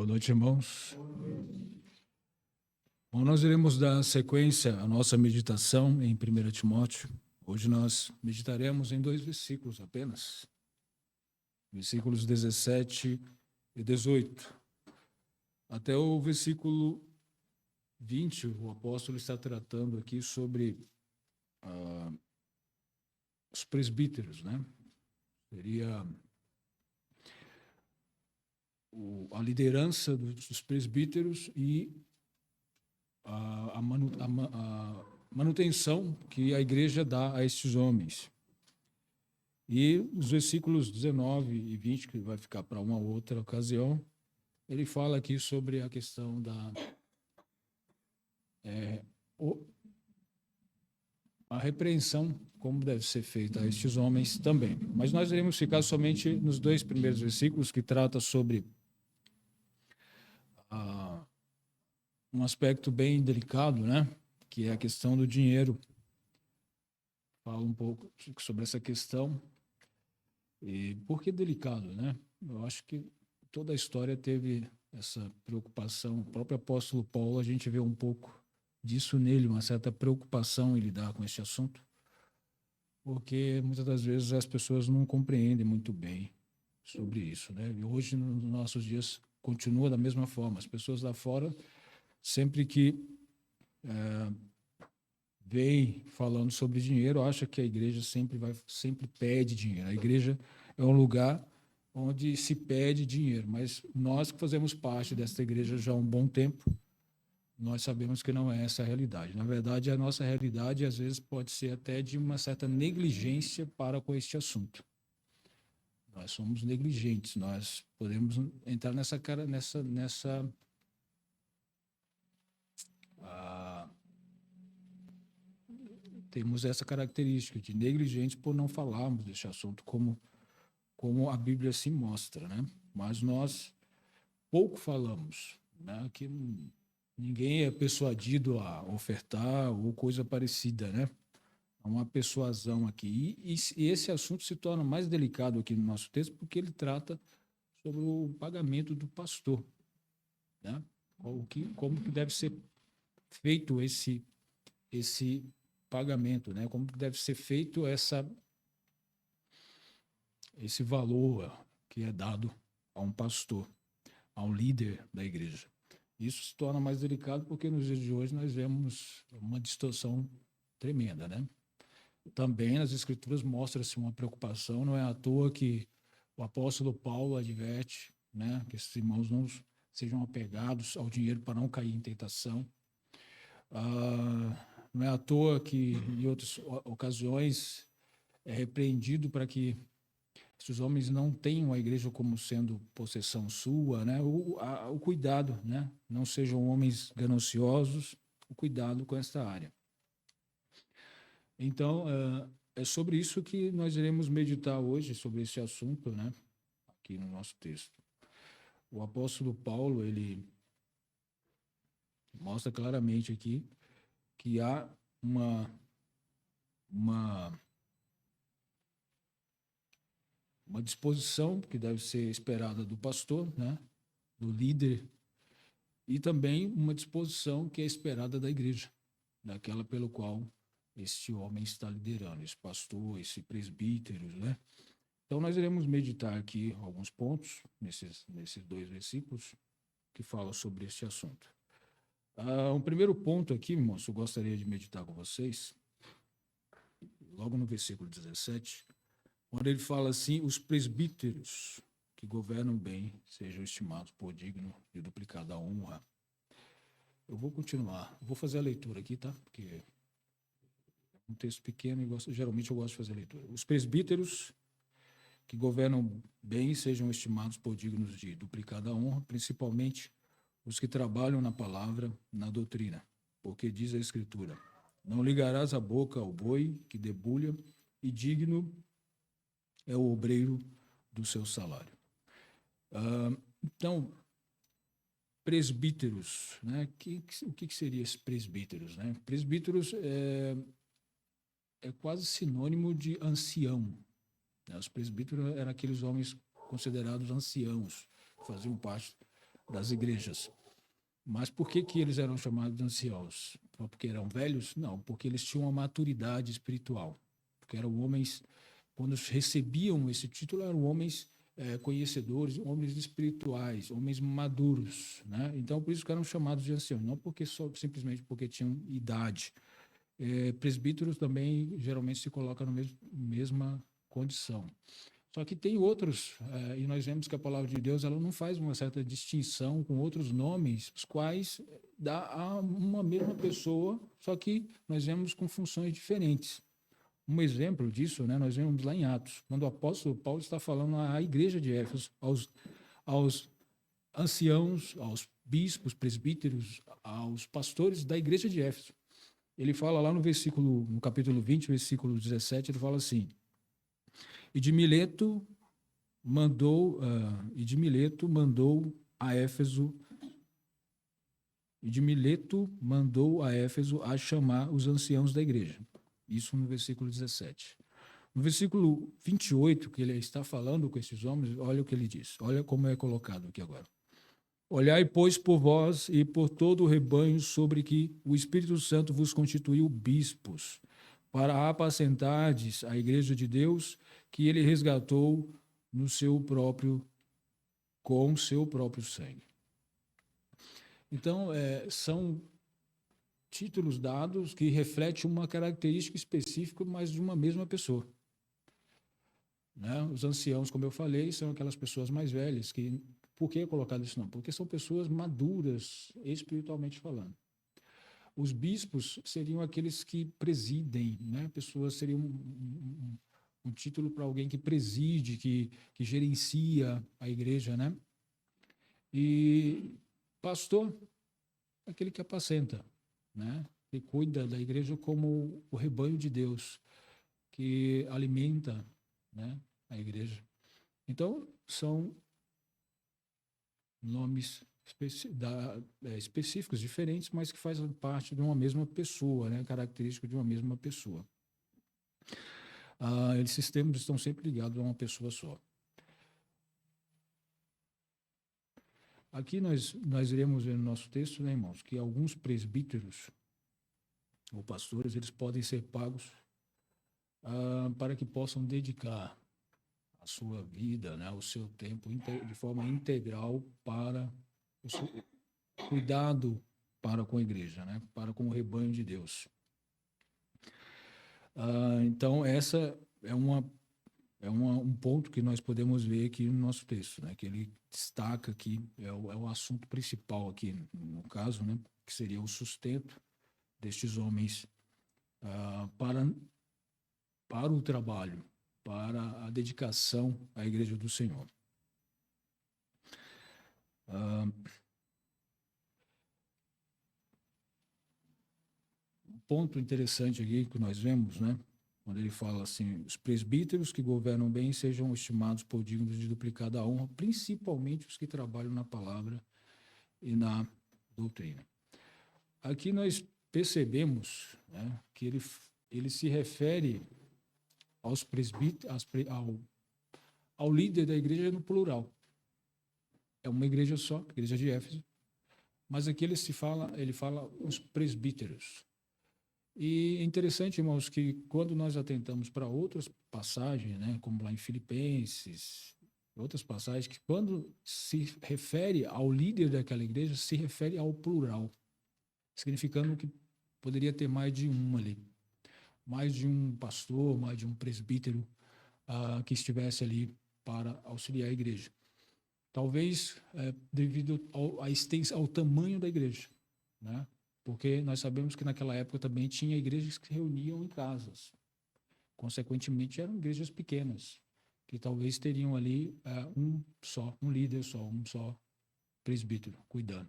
Boa noite, irmãos. Bom, nós iremos dar sequência à nossa meditação em 1 Timóteo. Hoje nós meditaremos em 2 versículos apenas, versículos 17 e 18. Até o versículo 20, o apóstolo está tratando aqui sobre os presbíteros, né? Seria a liderança dos presbíteros e a manutenção que a igreja dá a estes homens. E os versículos 19 e 20, que vai ficar para uma outra ocasião, ele fala aqui sobre a questão a repreensão, como deve ser feita a estes homens também. Mas nós iremos ficar somente nos 2 primeiros versículos, que trata sobre um aspecto bem delicado, né? Que é a questão do dinheiro. Fala um pouco sobre essa questão. E por que delicado, né? Eu acho que toda a história teve essa preocupação. O próprio apóstolo Paulo, a gente vê um pouco disso nele, uma certa preocupação em lidar com esse assunto, porque muitas das vezes as pessoas não compreendem muito bem sobre isso, né? E hoje, nos nossos dias, continua da mesma forma. As pessoas lá fora, sempre que vem falando sobre dinheiro, acha que a igreja sempre pede dinheiro. A igreja é um lugar onde se pede dinheiro, mas nós que fazemos parte dessa igreja já há um bom tempo, nós sabemos que não é essa a realidade. Na verdade, a nossa realidade, às vezes, pode ser até de uma certa negligência para com este assunto. Nós somos negligentes, nós podemos entrar temos essa característica de negligentes por não falarmos deste assunto como a Bíblia se mostra, né? Mas nós pouco falamos, né? Que ninguém é persuadido a ofertar ou coisa parecida, né? Há uma persuasão aqui. E esse assunto se torna mais delicado aqui no nosso texto porque ele trata sobre o pagamento do pastor, né? Como que deve ser feito esse pagamento, né? Como que deve ser feito esse valor que é dado a um pastor, a um líder da igreja. Isso se torna mais delicado porque nos dias de hoje nós vemos uma distorção tremenda, né? Também nas escrituras mostra-se uma preocupação, não é à toa que o apóstolo Paulo adverte, né, que esses irmãos não sejam apegados ao dinheiro para não cair em tentação. Não é à toa que em outras ocasiões é repreendido para que esses homens não tenham a igreja como sendo possessão sua, né? O cuidado, né? Não sejam homens gananciosos, o cuidado com esta área. Então, é sobre isso que nós iremos meditar hoje, sobre esse assunto, né? Aqui no nosso texto. O apóstolo Paulo, ele mostra claramente aqui que há uma disposição que deve ser esperada do pastor, né? Do líder, e também uma disposição que é esperada da igreja, daquela pelo qual este homem está liderando, esse pastor, esse presbítero, né? Então, nós iremos meditar aqui alguns pontos, nesses 2 versículos, que falam sobre este assunto. Um primeiro ponto aqui, irmãos, eu gostaria de meditar com vocês, logo no versículo 17, onde ele fala assim: os presbíteros que governam bem sejam estimados por digno de duplicada honra. Eu vou continuar, vou fazer a leitura aqui, tá? Porque é um texto pequeno e geralmente eu gosto de fazer a leitura. Os presbíteros que governam bem sejam estimados por dignos de duplicada honra, principalmente os que trabalham na palavra, na doutrina, porque diz a Escritura: não ligarás a boca ao boi que debulha, e digno é o obreiro do seu salário. Então, presbíteros, né? O que seria esses presbíteros, né? Presbíteros é quase sinônimo de ancião, né? Os presbíteros eram aqueles homens considerados anciãos, que faziam parte das igrejas. Mas por que eles eram chamados de anciãos? Porque eram velhos? Não, porque eles tinham uma maturidade espiritual. Porque eram homens, quando recebiam esse título, eram homens conhecedores, homens espirituais, homens maduros, né? Então, por isso que eram chamados de anciãos, não porque simplesmente porque tinham idade. Presbíteros também geralmente se colocam na mesma condição. Só que tem outros, e nós vemos que a palavra de Deus ela não faz uma certa distinção com outros nomes, os quais dá a uma mesma pessoa, só que nós vemos com funções diferentes. Um exemplo disso, né, nós vemos lá em Atos, quando o apóstolo Paulo está falando à igreja de Éfeso, aos anciãos, aos bispos, presbíteros, aos pastores da igreja de Éfeso. Ele fala lá no capítulo 20, versículo 17, ele fala assim: E de Mileto mandou a Éfeso a chamar os anciãos da igreja. Isso no versículo 17. No versículo 28, que ele está falando com esses homens, olha o que ele diz. Olha como é colocado aqui agora. Olhai, pois, por vós e por todo o rebanho sobre que o Espírito Santo vos constituiu bispos, para apacentardes a igreja de Deus, que ele resgatou com seu próprio sangue. Então, são títulos dados que refletem uma característica específica, mas de uma mesma pessoa. Né? Os anciãos, como eu falei, são aquelas pessoas mais velhas que... Por que colocado isso não? Porque são pessoas maduras, espiritualmente falando. Os bispos seriam aqueles que presidem, né? Pessoas seriam um título para alguém que preside, que gerencia a igreja, né? E pastor, aquele que apacenta, né? Que cuida da igreja como o rebanho de Deus, que alimenta, né, a igreja. Então, são nomes específicos, diferentes, mas que fazem parte de uma mesma pessoa, né? Característica de uma mesma pessoa. Esses termos estão sempre ligados a uma pessoa só. Aqui nós iremos ver no nosso texto, né, irmãos, que alguns presbíteros ou pastores, eles podem ser pagos para que possam dedicar a sua vida, né, o seu tempo de forma integral para o seu cuidado para com a igreja, né, para com o rebanho de Deus. Então, essa é um ponto que nós podemos ver aqui no nosso texto, né, que ele destaca aqui, é o assunto principal aqui, no caso, né, que seria o sustento destes homens para o trabalho, para a dedicação à igreja do Senhor. Um ponto interessante aqui que nós vemos, né, quando ele fala assim, os presbíteros que governam bem sejam estimados por dignos de duplicada honra, principalmente os que trabalham na palavra e na doutrina. Aqui nós percebemos, né, que ele se refere aos presbíteros, ao líder da igreja no plural. É uma igreja só, a igreja de Éfeso, mas aqui ele fala os presbíteros. E é interessante, irmãos, que quando nós atentamos para outras passagens, né, como lá em Filipenses, outras passagens, que quando se refere ao líder daquela igreja, se refere ao plural, significando que poderia ter mais de um ali, mais de um pastor, mais de um presbítero que estivesse ali para auxiliar a igreja. Talvez devido ao tamanho da igreja, né? Porque nós sabemos que naquela época também tinha igrejas que se reuniam em casas. Consequentemente, eram igrejas pequenas, que talvez teriam ali um líder só, um só presbítero cuidando.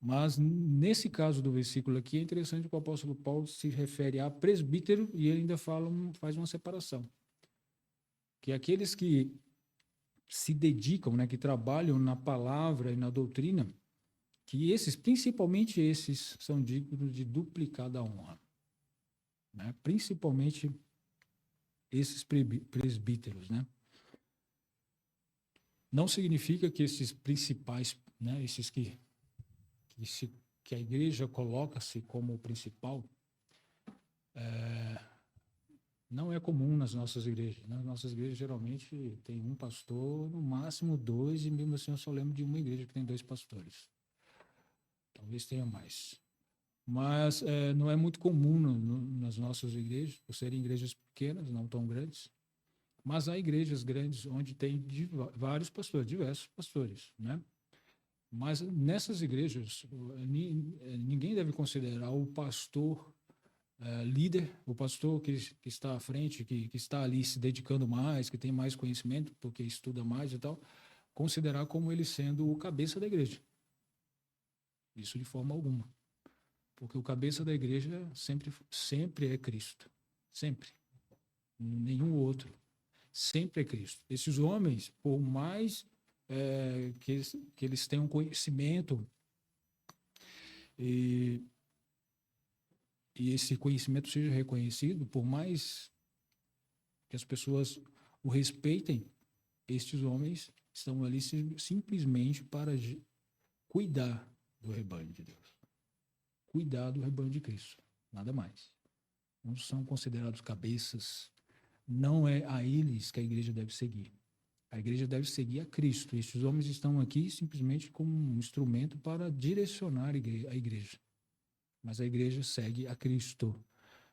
Mas nesse caso do versículo aqui, é interessante que o apóstolo Paulo se refere a presbítero e ele ainda faz uma separação. Que aqueles que se dedicam, né, que trabalham na palavra e na doutrina, que principalmente esses, são dignos de duplicada honra. Né? Principalmente esses presbíteros. Né? Não significa que esses principais né, esses que a igreja coloca-se como o principal, não é comum nas nossas igrejas. Nas nossas igrejas, geralmente, tem um pastor, no máximo dois, e mesmo assim eu só lembro de uma igreja que tem 2 pastores. Talvez tenha mais. Mas não é muito comum nas nossas igrejas, por serem igrejas pequenas, não tão grandes. Mas há igrejas grandes onde tem vários pastores, diversos pastores, né? Mas nessas igrejas, ninguém deve considerar o pastor líder, o pastor que está à frente, que está ali se dedicando mais, que tem mais conhecimento, porque estuda mais e tal, considerar como ele sendo o cabeça da igreja. Isso de forma alguma. Porque o cabeça da igreja sempre é Cristo. Sempre. Nenhum outro. Sempre é Cristo. Esses homens, por mais que eles tenham conhecimento e esse conhecimento seja reconhecido, por mais que as pessoas o respeitem, estes homens estão ali simplesmente para cuidar do rebanho de Deus. Cuidar do rebanho de Cristo. Nada mais. Não são considerados cabeças. Não é a eles que a igreja deve seguir. A igreja deve seguir a Cristo. Estes homens estão aqui simplesmente como um instrumento para direcionar a igreja. Mas a igreja segue a Cristo.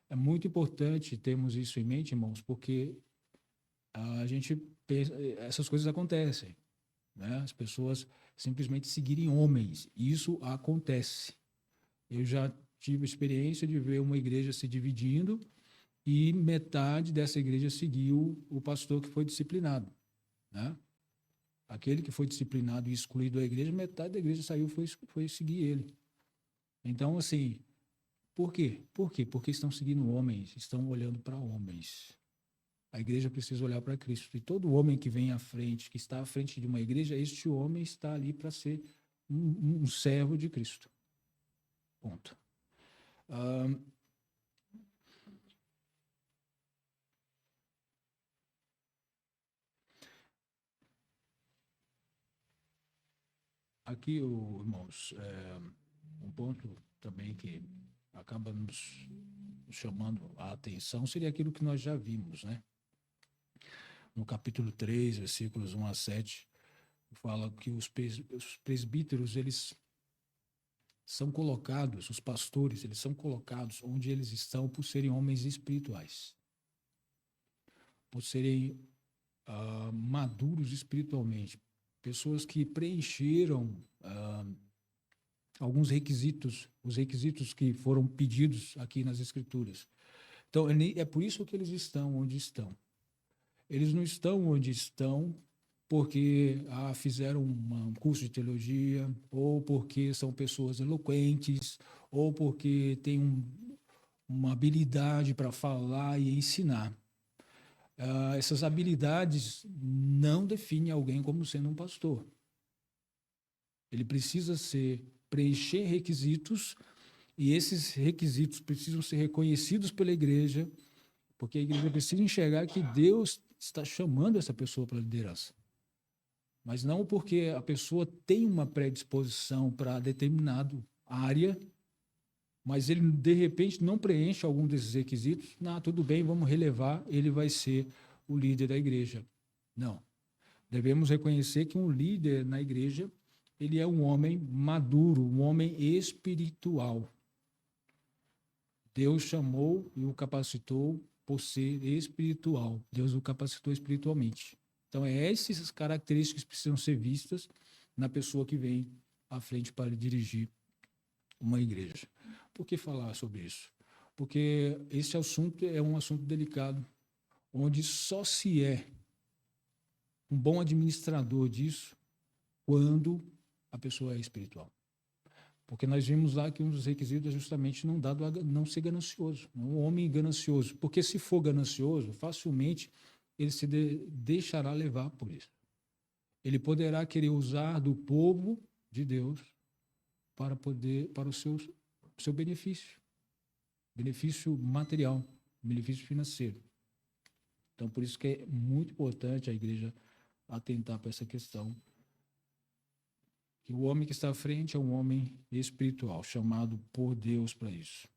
É muito importante termos isso em mente, irmãos, porque a gente pensa, essas coisas acontecem, né? As pessoas simplesmente seguirem homens. Isso acontece. Eu já tive a experiência de ver uma igreja se dividindo e metade dessa igreja seguiu o pastor que foi disciplinado, né? Aquele que foi disciplinado e excluído da igreja, metade da igreja saiu e foi seguir ele. Então, assim, por quê? Por quê? Porque estão seguindo homens, estão olhando para homens. A igreja precisa olhar para Cristo. E todo homem que vem à frente, que está à frente de uma igreja, este homem está ali para ser um servo de Cristo. Ponto. Aqui, irmãos, um ponto também que acaba nos chamando a atenção seria aquilo que nós já vimos, né? No capítulo 3, versículos 1 a 7, fala que os presbíteros, eles são colocados, os pastores, eles são colocados onde eles estão por serem homens espirituais, por serem maduros espiritualmente, pessoas que preencheram alguns requisitos, os requisitos que foram pedidos aqui nas Escrituras. Então, é por isso que eles estão onde estão. Eles não estão onde estão porque fizeram um curso de teologia, ou porque são pessoas eloquentes, ou porque têm uma habilidade para falar e ensinar. Essas habilidades não definem alguém como sendo um pastor. Ele precisa preencher requisitos, e esses requisitos precisam ser reconhecidos pela igreja, porque a igreja precisa enxergar que Deus está chamando essa pessoa para a liderança. Mas não porque a pessoa tem uma predisposição para determinada área, mas ele, de repente, não preenche algum desses requisitos. Não, tudo bem, vamos relevar, ele vai ser o líder da igreja. Não. Devemos reconhecer que um líder na igreja, ele é um homem maduro, um homem espiritual. Deus chamou e o capacitou por ser espiritual. Deus o capacitou espiritualmente. Então, essas características que precisam ser vistas na pessoa que vem à frente para dirigir uma igreja. Por que falar sobre isso? Porque esse assunto é um assunto delicado, onde só se é um bom administrador disso quando a pessoa é espiritual. Porque nós vimos lá que um dos requisitos é justamente não ser ganancioso, um homem ganancioso. Porque se for ganancioso, facilmente ele se deixará levar por isso. Ele poderá querer usar do povo de Deus para o seu benefício material, benefício financeiro. Então, por isso que é muito importante a igreja atentar para essa questão que o homem que está à frente é um homem espiritual, chamado por Deus para isso.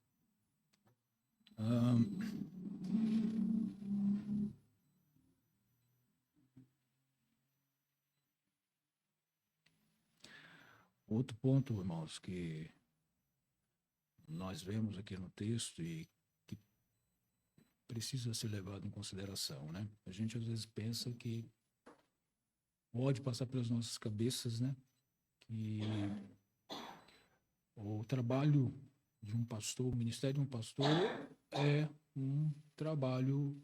Outro ponto, irmãos, que nós vemos aqui no texto e que precisa ser levado em consideração, né? A gente às vezes pensa que pode passar pelas nossas cabeças, né? Que o trabalho de um pastor, o ministério de um pastor é um trabalho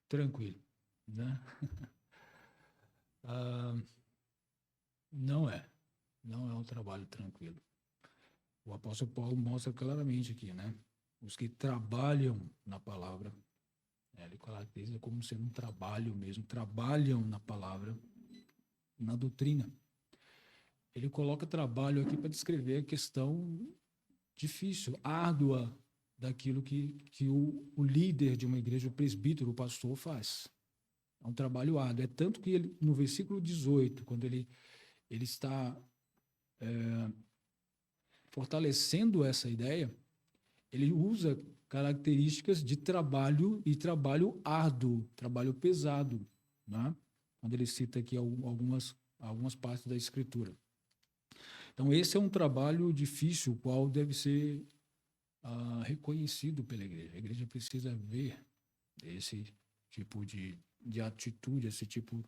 tranquilo, né? Não é. Não é um trabalho tranquilo. O apóstolo Paulo mostra claramente aqui, né? Os que trabalham na palavra, ele caracteriza como sendo um trabalho mesmo, trabalham na palavra, na doutrina. Ele coloca trabalho aqui para descrever a questão difícil, árdua daquilo que o líder de uma igreja, o presbítero, o pastor faz. É um trabalho árduo. É tanto que ele, no versículo 18, quando ele está fortalecendo essa ideia, ele usa características de trabalho e trabalho árduo, trabalho pesado, né? Quando ele cita aqui algumas partes da Escritura. Então, esse é um trabalho difícil, o qual deve ser reconhecido pela igreja. A igreja precisa ver esse tipo de atitude, esse tipo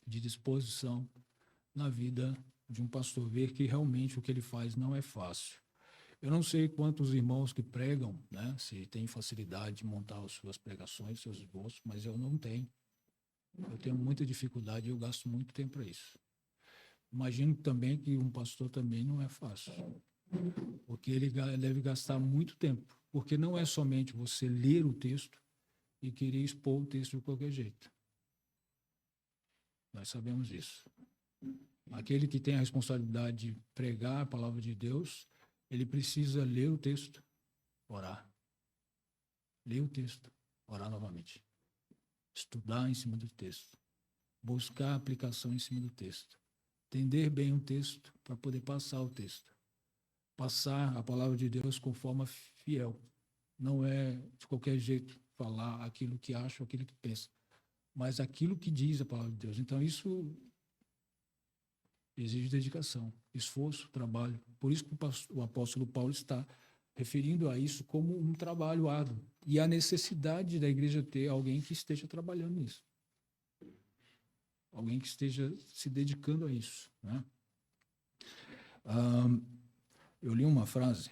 de disposição na vida de um pastor, ver que realmente o que ele faz não é fácil. Eu não sei quantos irmãos que pregam, né, se têm facilidade de montar as suas pregações, seus esboços, mas eu não tenho. Eu tenho muita dificuldade e eu gasto muito tempo para isso. Imagino também que um pastor também não é fácil, porque ele deve gastar muito tempo, porque não é somente você ler o texto e querer expor o texto de qualquer jeito. Nós sabemos isso. Aquele que tem a responsabilidade de pregar a palavra de Deus, ele precisa ler o texto, orar. Ler o texto, orar novamente. Estudar em cima do texto. Buscar aplicação em cima do texto. Entender bem o texto para poder passar o texto. Passar a palavra de Deus com forma fiel. Não é de qualquer jeito falar aquilo que acha, aquilo que pensa, mas aquilo que diz a palavra de Deus. Então, isso exige dedicação, esforço, trabalho. Por isso que o apóstolo Paulo está referindo a isso como um trabalho árduo e a necessidade da igreja ter alguém que esteja trabalhando nisso. Alguém que esteja se dedicando a isso, né? Eu li uma frase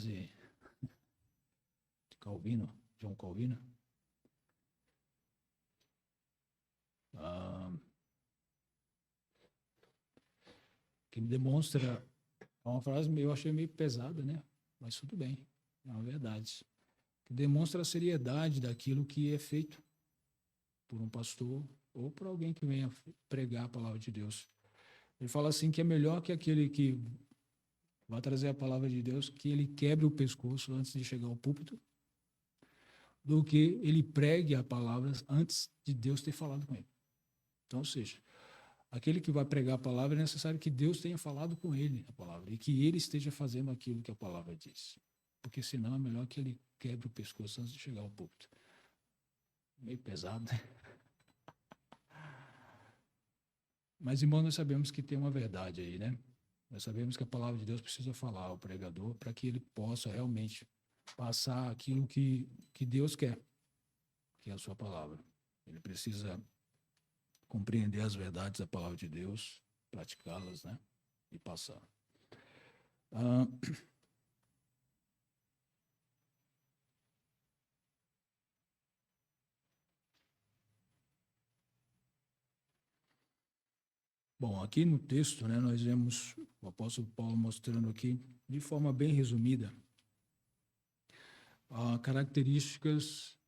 de Calvino, John Calvino, que me demonstra, é uma frase eu achei meio pesada, né? Mas tudo bem, é uma verdade. Que demonstra a seriedade daquilo que é feito por um pastor ou por alguém que venha pregar a palavra de Deus. Ele fala assim que é melhor que aquele que vai trazer a palavra de Deus, que ele quebre o pescoço antes de chegar ao púlpito, do que ele pregue a palavra antes de Deus ter falado com ele. Então, ou seja, aquele que vai pregar a palavra é necessário que Deus tenha falado com ele a palavra e que ele esteja fazendo aquilo que a palavra diz. Porque senão é melhor que ele quebre o pescoço antes de chegar ao púlpito. Meio pesado, né? Mas, irmão, nós sabemos que tem uma verdade aí, né? Nós sabemos que a palavra de Deus precisa falar ao pregador para que ele possa realmente passar aquilo que Deus quer, que é a sua palavra. Ele precisa compreender as verdades da palavra de Deus, praticá-las, né? E passar. Bom, aqui no texto, né, nós vemos o apóstolo Paulo mostrando aqui, de forma bem resumida, características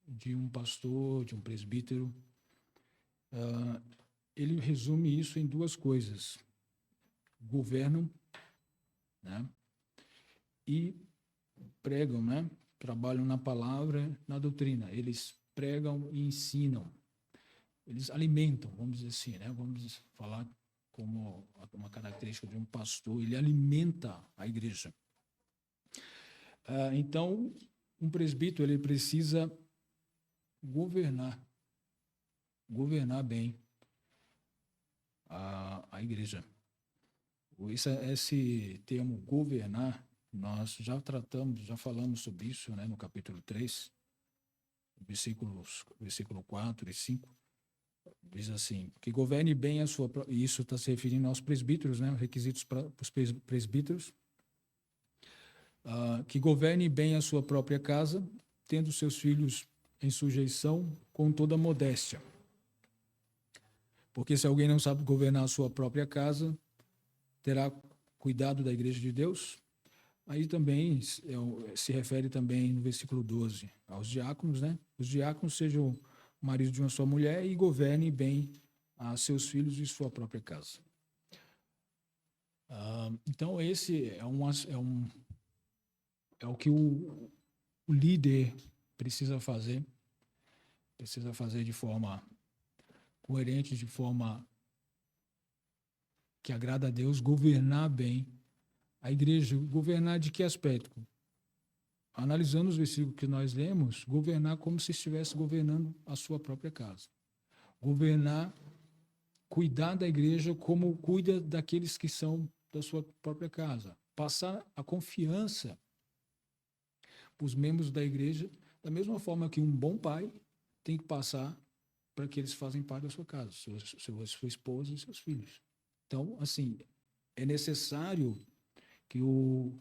de um pastor, de um presbítero. Ele resume isso em duas coisas: governam, né, e pregam, né? trabalham na palavra, na doutrina. Eles pregam e ensinam. Eles alimentam, vamos dizer assim, né? Vamos falar como uma característica de um pastor, ele alimenta a igreja. Então, um presbítero, ele precisa governar bem a igreja. Esse termo governar, nós já falamos sobre isso, né, no capítulo 3, versículo 4 e 5, diz assim, que governe bem a sua... E isso está se referindo aos presbíteros, né, requisitos para os presbíteros, que governe bem a sua própria casa, tendo seus filhos em sujeição com toda modéstia. Porque se alguém não sabe governar a sua própria casa, terá cuidado da igreja de Deus. Aí também se refere também no versículo 12 aos diáconos, né? Os diáconos sejam o marido de uma só mulher e governem bem a seus filhos e sua própria casa. Então esse é o que o líder precisa fazer de forma coerente, de forma que agrada a Deus, governar bem a igreja. Governar de que aspecto? Analisando os versículos que nós lemos, governar como se estivesse governando a sua própria casa. Governar, cuidar da igreja como cuida daqueles que são da sua própria casa. Passar a confiança para os membros da igreja, da mesma forma que um bom pai tem que passar para que eles fazem parte da sua casa, sua esposa e seus filhos. Então, assim, é necessário que o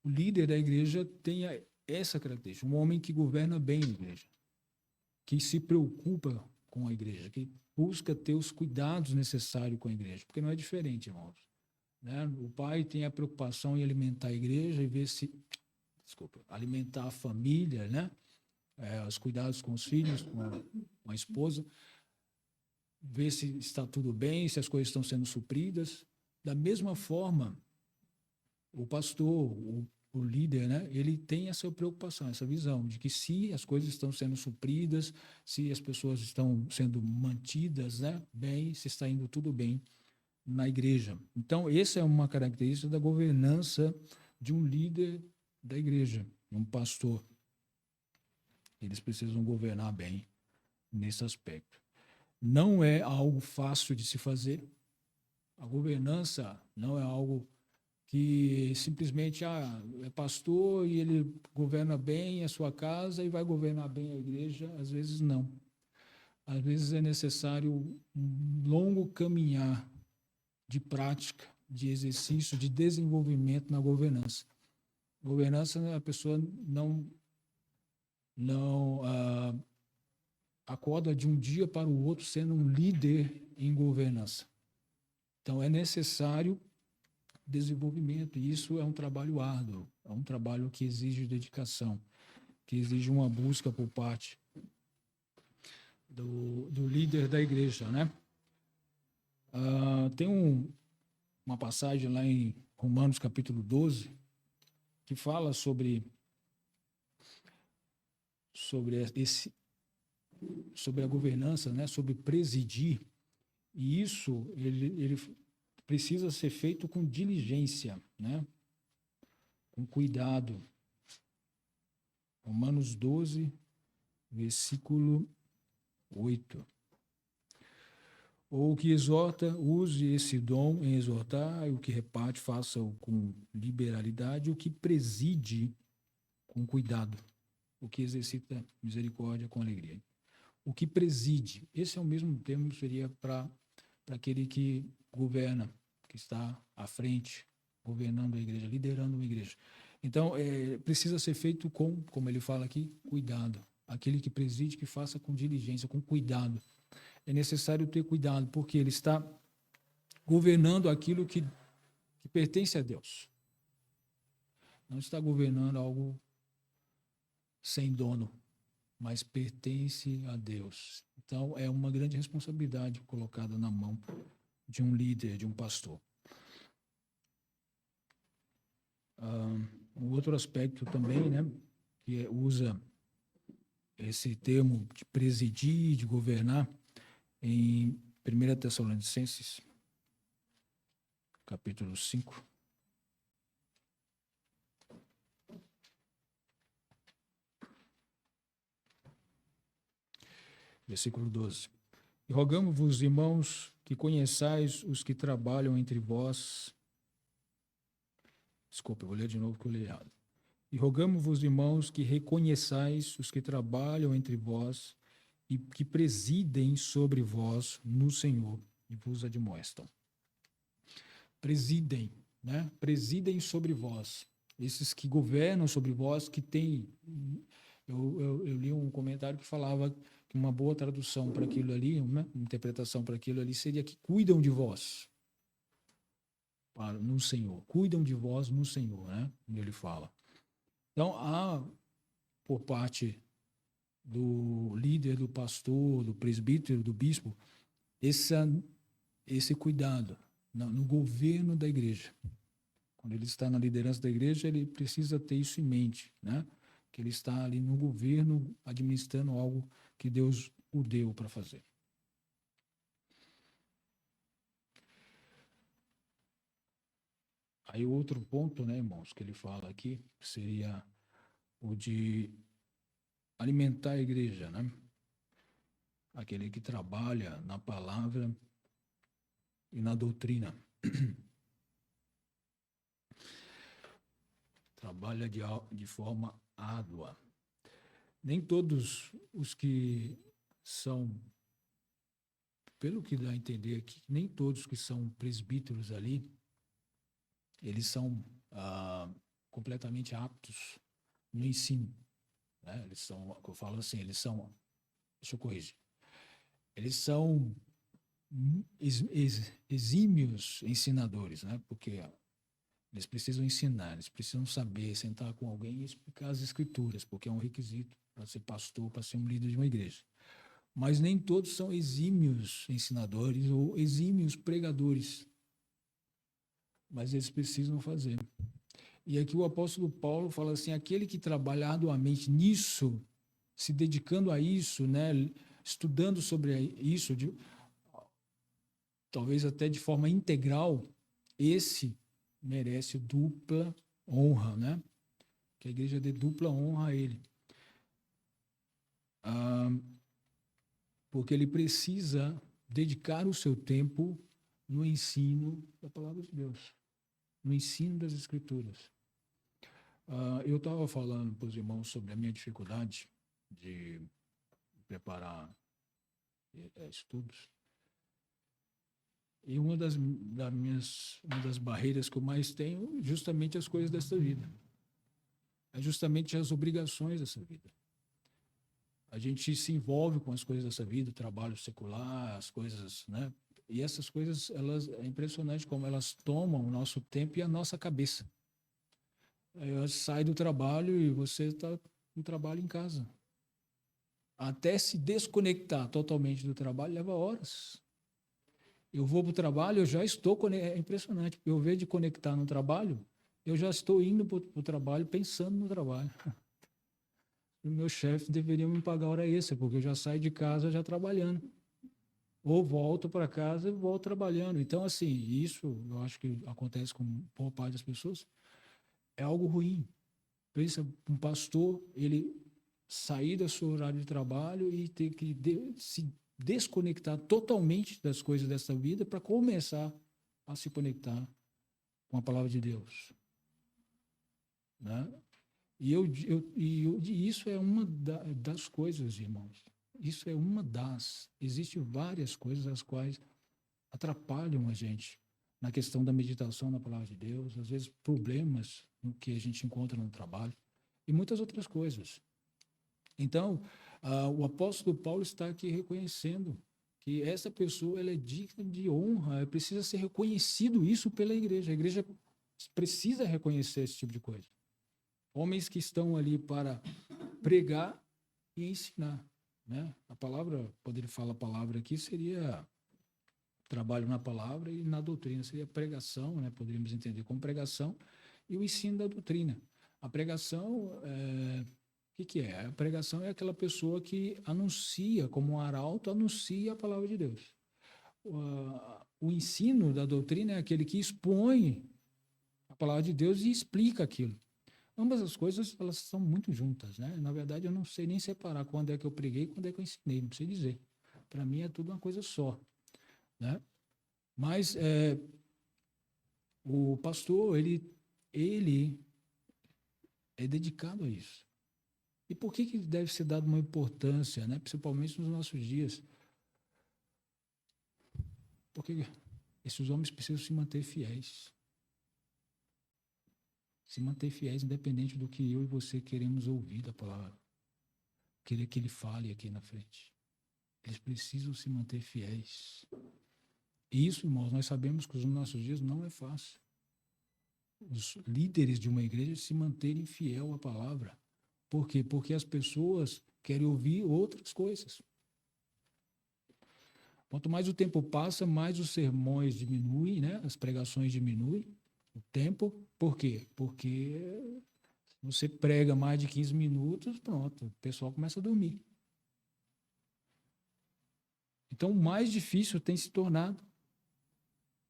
líder da igreja tenha essa característica, um homem que governa bem a igreja, que se preocupa com a igreja, que busca ter os cuidados necessários com a igreja, porque não é diferente, irmãos. Né? O pai tem a preocupação em alimentar a igreja e ver se... alimentar a família, né? Os cuidados com os filhos, com a esposa, ver se está tudo bem, se as coisas estão sendo supridas. Da mesma forma, o pastor, o líder, né, ele tem essa preocupação, essa visão de que se as coisas estão sendo supridas, se as pessoas estão sendo mantidas, né, bem, se está indo tudo bem na igreja. Então, essa é uma característica da governança de um líder da igreja, um pastor. Eles precisam governar bem nesse aspecto. Não é algo fácil de se fazer. A governança não é algo que simplesmente é pastor e ele governa bem a sua casa e vai governar bem a igreja. Às vezes não. Às vezes é necessário um longo caminhar de prática, de exercício, de desenvolvimento na governança. Governança, a pessoa não acorda de um dia para o outro sendo um líder em governança. Então, é necessário desenvolvimento, e isso é um trabalho árduo, é um trabalho que exige dedicação, que exige uma busca por parte do líder da igreja, né? Tem uma passagem lá em Romanos capítulo 12, que fala sobre a governança, né? Sobre presidir, e isso ele precisa ser feito com diligência, né? Com cuidado. Romanos 12, versículo 8. Ou o que exorta, use esse dom em exortar, e o que reparte, faça-o com liberalidade, o que preside com cuidado, o que exercita misericórdia com alegria. O que preside, esse é o mesmo termo que seria para aquele que governa, que está à frente, governando a igreja, liderando uma igreja. Então, precisa ser feito como ele fala aqui, cuidado. Aquele que preside, que faça com diligência, com cuidado. É necessário ter cuidado, porque ele está governando aquilo que pertence a Deus. Não está governando algo sem dono, mas pertence a Deus. Então, é uma grande responsabilidade colocada na mão de um líder, de um pastor. Um outro aspecto também, né, que usa esse termo de presidir, de governar, em 1 Tessalonicenses, capítulo 5. Versículo 12. E rogamos-vos, irmãos, que conheçais os que trabalham entre vós. Desculpa, eu vou ler de novo que eu li errado. E rogamos-vos, irmãos, que reconheçais os que trabalham entre vós e que presidem sobre vós no Senhor e vos admoestam. Presidem, né? Presidem sobre vós. Esses que governam sobre vós, que têm... Eu li um comentário que falava que uma boa tradução para aquilo ali, uma interpretação para aquilo ali, seria que cuidam de vós no Senhor. Cuidam de vós no Senhor, né? Ele fala. Então, há, por parte do líder, do pastor, do presbítero, do bispo, esse cuidado no governo da igreja. Quando ele está na liderança da igreja, ele precisa ter isso em mente, né? Que ele está ali no governo, administrando algo que Deus o deu para fazer. Aí outro ponto, né, irmãos, que ele fala aqui, seria o de alimentar a igreja, né? Aquele que trabalha na palavra e na doutrina. Trabalha de forma árdua. Nem todos os que são, pelo que dá a entender aqui, nem todos que são presbíteros ali, eles são completamente aptos no ensino, né? Eles são, eu falo assim, eles são, deixa eu corrigir, eles são exímios ensinadores, né? Porque eles precisam ensinar, eles precisam saber, sentar com alguém e explicar as escrituras, porque é um requisito para ser pastor, para ser um líder de uma igreja. Mas nem todos são exímios ensinadores ou exímios pregadores. Mas eles precisam fazer. E aqui o apóstolo Paulo fala assim, aquele que trabalha arduamente nisso, se dedicando a isso, né, estudando sobre isso, talvez até de forma integral, esse merece dupla honra, né? Que a igreja dê dupla honra a ele. Porque ele precisa dedicar o seu tempo no ensino da palavra de Deus, no ensino das Escrituras. Eu estava falando para os irmãos sobre a minha dificuldade de preparar estudos. E uma das barreiras que eu mais tenho é justamente as coisas dessa vida. É justamente as obrigações dessa vida. A gente se envolve com as coisas dessa vida, o trabalho secular, as coisas, né? E essas coisas, é impressionante como elas tomam o nosso tempo e a nossa cabeça. Aí sai do trabalho e você está no trabalho em casa. Até se desconectar totalmente do trabalho leva horas. Eu vou para o trabalho, eu já estou... É impressionante, eu vejo de conectar no trabalho, eu já estou indo para o trabalho pensando no trabalho. O meu chefe deveria me pagar hora extra, porque eu já saio de casa já trabalhando. Ou volto para casa e volto trabalhando. Então, assim, isso eu acho que acontece com boa parte das pessoas, é algo ruim. Pensa, um pastor, ele sair do seu horário de trabalho e ter que se desconectar totalmente das coisas dessa vida para começar a se conectar com a palavra de Deus, né? E isso é uma das coisas, irmãos. Isso é uma das. Existem várias coisas as quais atrapalham a gente na questão da meditação na palavra de Deus, às vezes problemas no que a gente encontra no trabalho e muitas outras coisas. Então, o apóstolo Paulo está aqui reconhecendo que essa pessoa ela é digna de honra, precisa ser reconhecido isso pela igreja. A igreja precisa reconhecer esse tipo de coisa. Homens que estão ali para pregar e ensinar, né? A palavra, quando ele fala a palavra aqui, seria trabalho na palavra e na doutrina, seria pregação, né? Poderíamos entender como pregação e o ensino da doutrina. A pregação que é? A pregação é aquela pessoa que anuncia, como um arauto, anuncia a palavra de Deus. O ensino da doutrina é aquele que expõe a palavra de Deus e explica aquilo. Ambas as coisas, elas são muito juntas, né? Na verdade, eu não sei nem separar quando é que eu preguei e quando é que eu ensinei, não sei dizer. Para mim é tudo uma coisa só, né? Mas o pastor, ele é dedicado a isso. E por que deve ser dado uma importância, né? Principalmente nos nossos dias? Porque esses homens precisam se manter fiéis. Se manter fiéis, independente do que eu e você queremos ouvir da palavra. Querer que ele fale aqui na frente. Eles precisam se manter fiéis. E isso, irmãos, nós sabemos que nos nossos dias não é fácil. Os líderes de uma igreja se manterem fiel à palavra. Por quê? Porque as pessoas querem ouvir outras coisas. Quanto mais o tempo passa, mais os sermões diminuem, né? As pregações diminuem o tempo. Por quê? Porque você prega mais de 15 minutos, pronto, o pessoal começa a dormir. Então, o mais difícil tem se tornado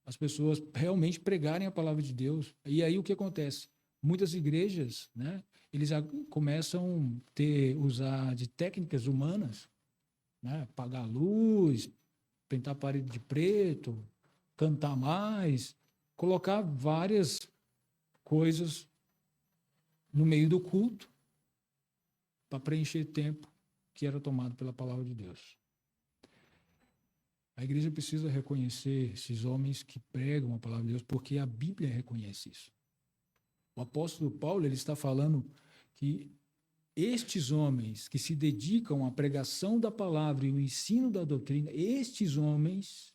as pessoas realmente pregarem a palavra de Deus. E aí o que acontece? Muitas igrejas, né, eles começam a usar de técnicas humanas, né, apagar a luz, pintar a parede de preto, cantar mais, colocar várias coisas no meio do culto para preencher tempo que era tomado pela palavra de Deus. A igreja precisa reconhecer esses homens que pregam a palavra de Deus, porque a Bíblia reconhece isso. O apóstolo Paulo, ele está falando que estes homens que se dedicam à pregação da palavra e o ensino da doutrina, estes homens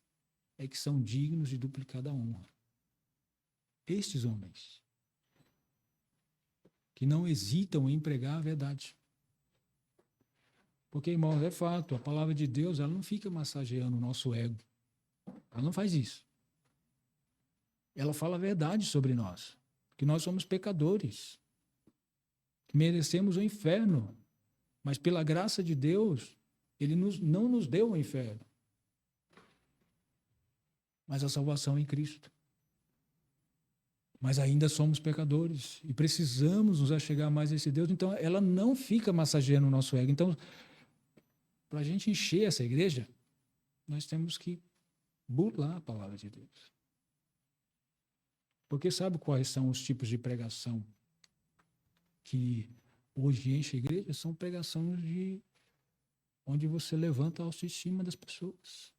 é que são dignos de duplicada honra. Estes homens que não hesitam em pregar a verdade. Porque, irmãos, é fato, a palavra de Deus, ela não fica massageando o nosso ego. Ela não faz isso. Ela fala a verdade sobre nós, que nós somos pecadores, que merecemos o inferno, mas pela graça de Deus, Ele não nos deu o inferno, mas a salvação em Cristo. Mas ainda somos pecadores e precisamos nos achegar mais a esse Deus, então ela não fica massageando o nosso ego. Então, para a gente encher essa igreja, nós temos que burlar a palavra de Deus. Porque sabe quais são os tipos de pregação que hoje enche a igreja? São pregações onde você levanta a autoestima das pessoas.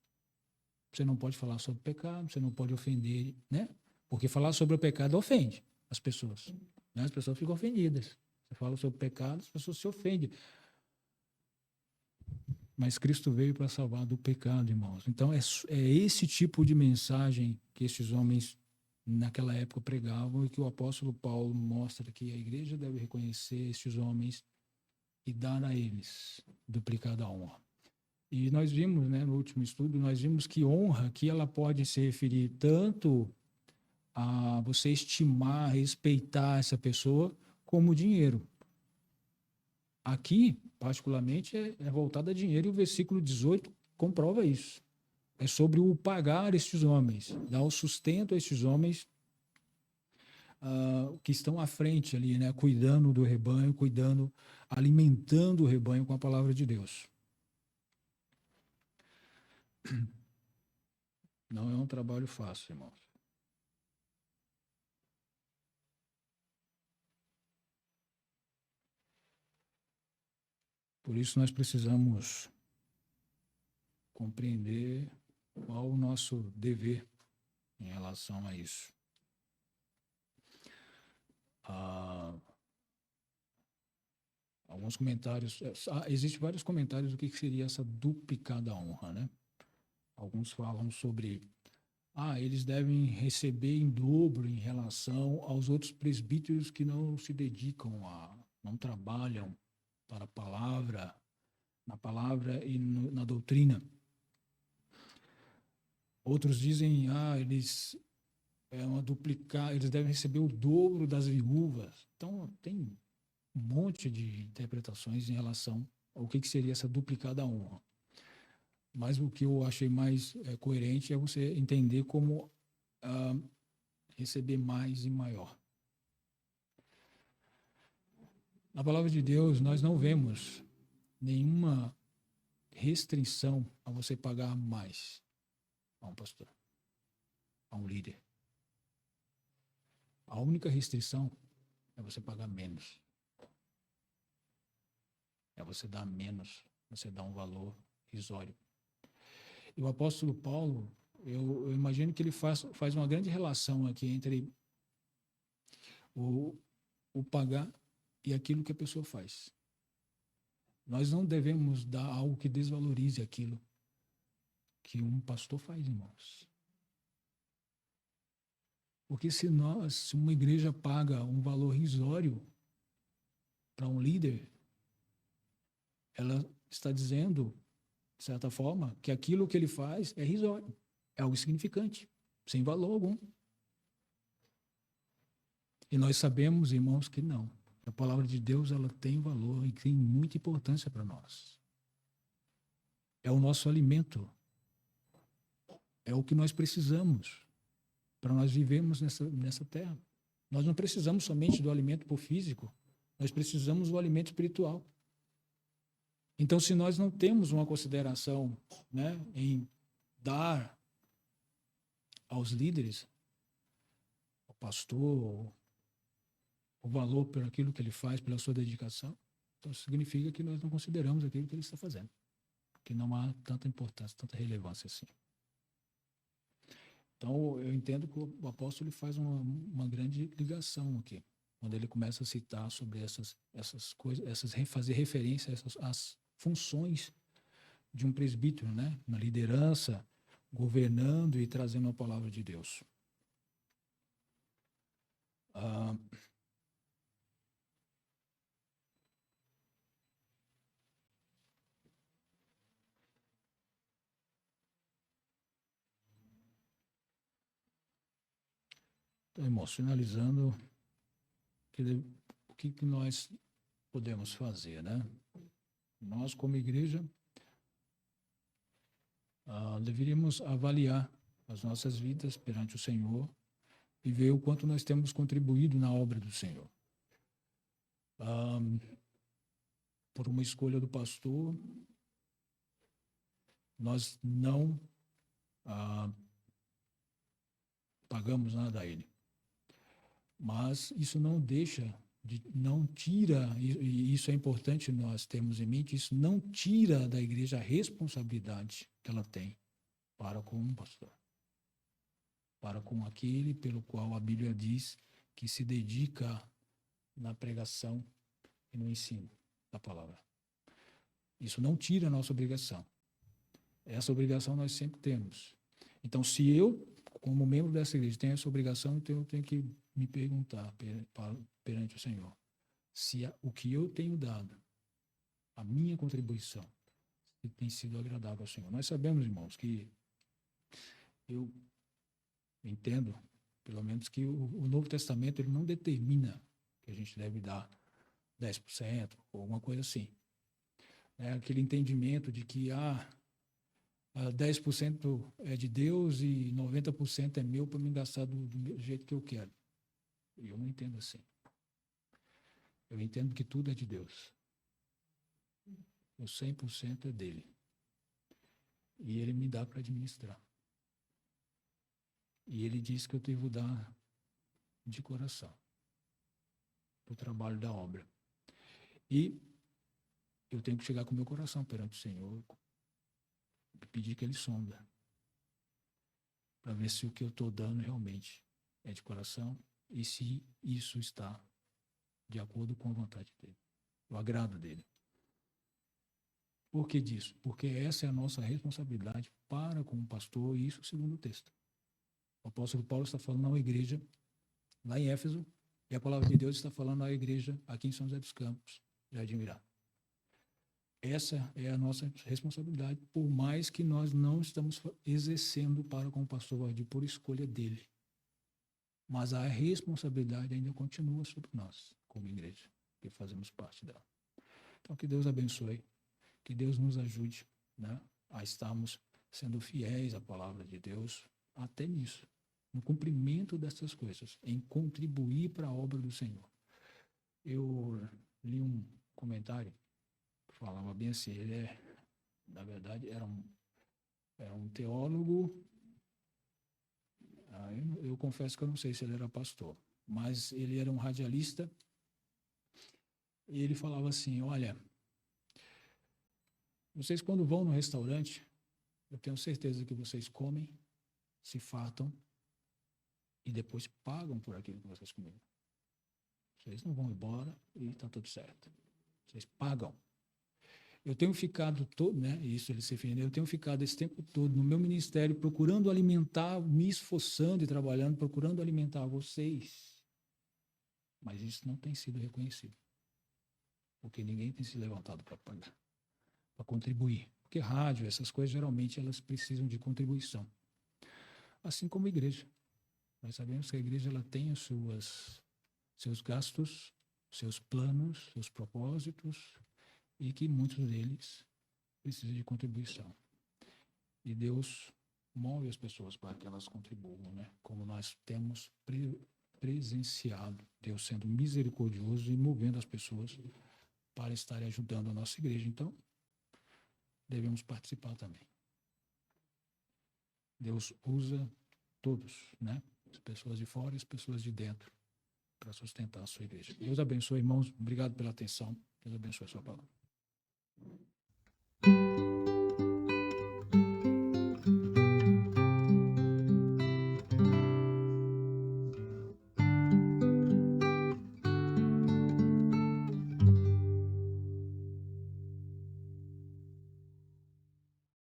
Você não pode falar sobre pecado, você não pode ofender, né? Porque falar sobre o pecado ofende as pessoas. Né? As pessoas ficam ofendidas. Você fala sobre o pecado, as pessoas se ofendem. Mas Cristo veio para salvar do pecado, irmãos. Então, é esse tipo de mensagem que esses homens naquela época pregavam e que o apóstolo Paulo mostra que a igreja deve reconhecer esses homens e dar a eles duplicada honra. E nós vimos, né, no último estudo, nós vimos que honra aqui ela pode se referir tanto a você estimar, respeitar essa pessoa, como dinheiro. Aqui, particularmente, é voltado a dinheiro e o versículo 18 comprova isso. É sobre o pagar estes homens, dar o sustento a estes homens que estão à frente ali, né, cuidando do rebanho, alimentando o rebanho com a palavra de Deus. Não é um trabalho fácil, irmãos. Por isso nós precisamos compreender qual o nosso dever em relação a isso. Alguns comentários, existem vários comentários do que seria essa duplicada honra, né? Alguns falam sobre, eles devem receber em dobro em relação aos outros presbíteros que não se dedicam não trabalham para a palavra, na palavra e na doutrina. Outros dizem, eles eles devem receber o dobro das viúvas. Então, tem um monte de interpretações em relação ao que seria essa duplicada honra. Mas o que eu achei mais coerente é você entender como receber mais e maior. Na palavra de Deus, nós não vemos nenhuma restrição a você pagar mais a um pastor, a um líder. A única restrição é você pagar menos. É você dar menos, você dar um valor irrisório. E o apóstolo Paulo, eu imagino que ele faz uma grande relação aqui entre o pagar e aquilo que a pessoa faz. Nós não devemos dar algo que desvalorize aquilo que um pastor faz, irmãos. Porque se uma igreja paga um valor irrisório para um líder, ela está dizendo, de certa forma, que aquilo que ele faz é irrisório, é algo insignificante, sem valor algum. E nós sabemos, irmãos, que não. A palavra de Deus, ela tem valor e tem muita importância para nós. É o nosso alimento. É o que nós precisamos para nós vivermos nessa terra. Nós não precisamos somente do alimento por físico, nós precisamos do alimento espiritual. Então, se nós não temos uma consideração, né, em dar aos líderes, ao pastor, o valor por aquilo que ele faz, pela sua dedicação, então significa que nós não consideramos aquilo que ele está fazendo, que não há tanta importância, tanta relevância assim. Então, eu entendo que o apóstolo ele faz uma grande ligação aqui, quando ele começa a citar sobre essas coisas, fazer referência às funções de um presbítero, né? Na liderança, governando e trazendo a palavra de Deus. Então, irmãos, finalizando, o que nós podemos fazer, né? Nós, como igreja, deveríamos avaliar as nossas vidas perante o Senhor e ver o quanto nós temos contribuído na obra do Senhor. Por uma escolha do pastor, nós não pagamos nada a ele. Mas isso não tira, e isso é importante nós termos em mente, isso não tira da igreja a responsabilidade que ela tem para com um pastor, para com aquele pelo qual a Bíblia diz que se dedica na pregação e no ensino da palavra. Isso não tira a nossa obrigação. Essa obrigação nós sempre temos. Então, se eu, como membro dessa igreja, tenho essa obrigação, então eu tenho que me perguntar perante o Senhor se o que eu tenho dado, a minha contribuição, tem sido agradável ao Senhor. Nós sabemos, irmãos, que eu entendo, pelo menos, que o Novo Testamento ele não determina que a gente deve dar 10% ou alguma coisa assim. É aquele entendimento de que 10% é de Deus e 90% é meu para me gastar do jeito que eu quero. E eu não entendo assim. Eu entendo que tudo é de Deus. O 100% é dele. E ele me dá para administrar. E ele diz que eu devo dar de coração para o trabalho da obra. E eu tenho que chegar com o meu coração perante o Senhor e pedir que ele sonda para ver se o que eu estou dando realmente é de coração e se isso está de acordo com a vontade dele, o agrado dele. Por que disso? Porque essa é a nossa responsabilidade para com o pastor, e isso segundo o texto. O apóstolo Paulo está falando a uma igreja lá em Éfeso, e a palavra de Deus está falando à igreja aqui em São José dos Campos, Jardim Mirá. Essa é a nossa responsabilidade, por mais que nós não estamos exercendo para com o pastor Valdir por escolha dele. Mas a responsabilidade ainda continua sobre nós, como igreja. que fazemos parte dela. Então, que Deus abençoe, que Deus nos ajude, né, a estarmos sendo fiéis à palavra de Deus até nisso, no cumprimento dessas coisas, em contribuir para a obra do Senhor. Eu li um comentário que falava bem assim, na verdade, era um teólogo, eu confesso que eu não sei se ele era pastor, mas ele era um radialista, e ele falava assim, olha, vocês quando vão no restaurante, eu tenho certeza que vocês comem, se fartam e depois pagam por aquilo que vocês comeram. Vocês não vão embora e está tudo certo. Vocês pagam. Eu tenho ficado todo, né? Isso ele se referindo, eu tenho ficado esse tempo todo no meu ministério procurando alimentar, me esforçando e trabalhando, procurando alimentar vocês. Mas isso não tem sido reconhecido. Porque ninguém tem se levantado para pagar, para contribuir. Porque rádio, essas coisas, geralmente, elas precisam de contribuição. Assim como a igreja. Nós sabemos que a igreja ela tem seus gastos, seus planos, seus propósitos, e que muitos deles precisam de contribuição. E Deus move as pessoas para que elas contribuam, né? Como nós temos presenciado Deus sendo misericordioso e movendo as pessoas para estarem ajudando a nossa igreja. Então, devemos participar também. Deus usa todos, né? As pessoas de fora e as pessoas de dentro, para sustentar a sua igreja. Deus abençoe, irmãos. Obrigado pela atenção. Deus abençoe a sua palavra.